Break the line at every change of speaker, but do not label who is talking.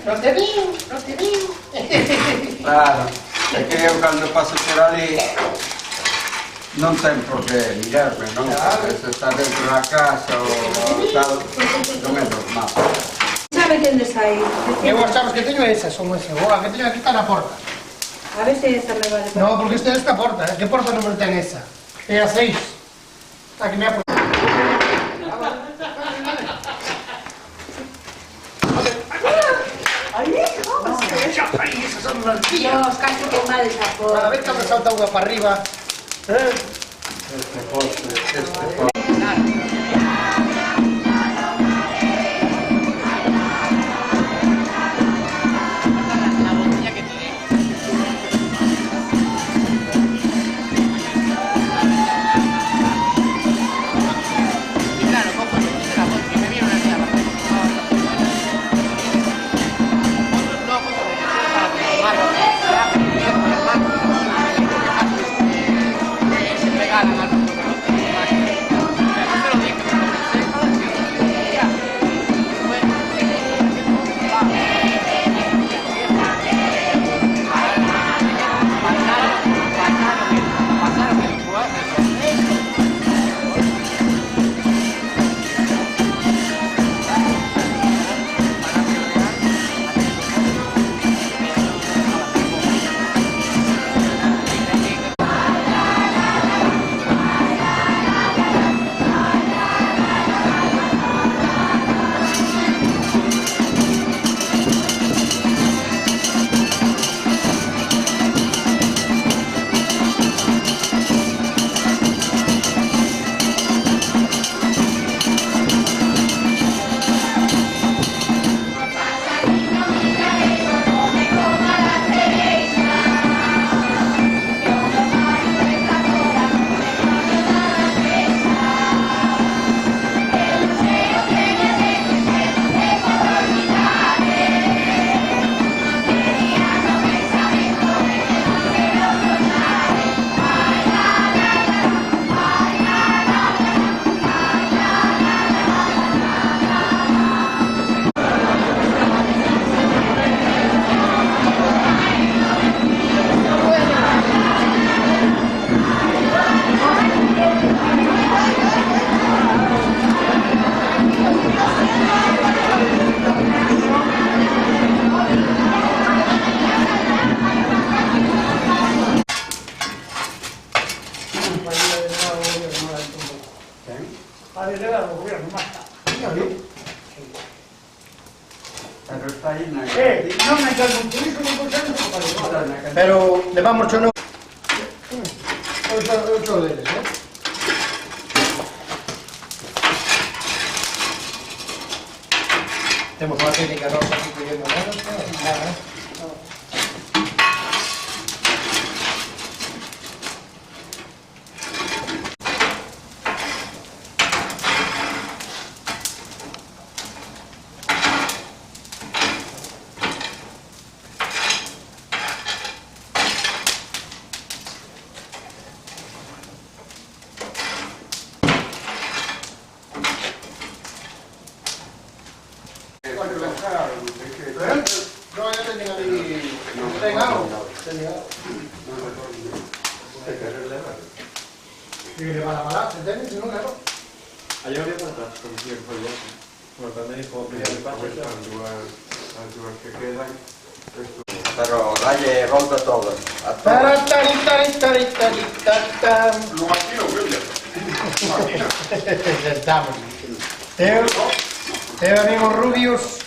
Non te veo.
Claro, è che io quando passo per lì non tem problemi, non se sta dentro la casa o tal, non è normale.
¿Sabe que dónde está ahí?
Eu as chaves que teño esas, son esas. O a que teño aquí está na porta.
A ver si esa me vale para...
No, porque esta porta, que porta número ten esa? É a 6. Aquí me ha puesto. Esas son unas tías.
Dios, casi que mal esa
Cada
porta.
vez que me salta unha para arriba.
Este posto. Pero está ahí na
Non me quedo con turismo, non consigo para pero levamos no... Ocho deles, Temos unha técnica nosa aquí que vemos nada. No, ya tenía ahí... Tengo. Y le van a malar, ¿se entiende? Si no, claro.
Allá había para atrás, como si fuera ya. Bueno, cuando dijo, primero el paso,
las duas que quedan. Pero dalle volta todas.
No, aquí no, William.
Estamos. Teo, amigos rubios.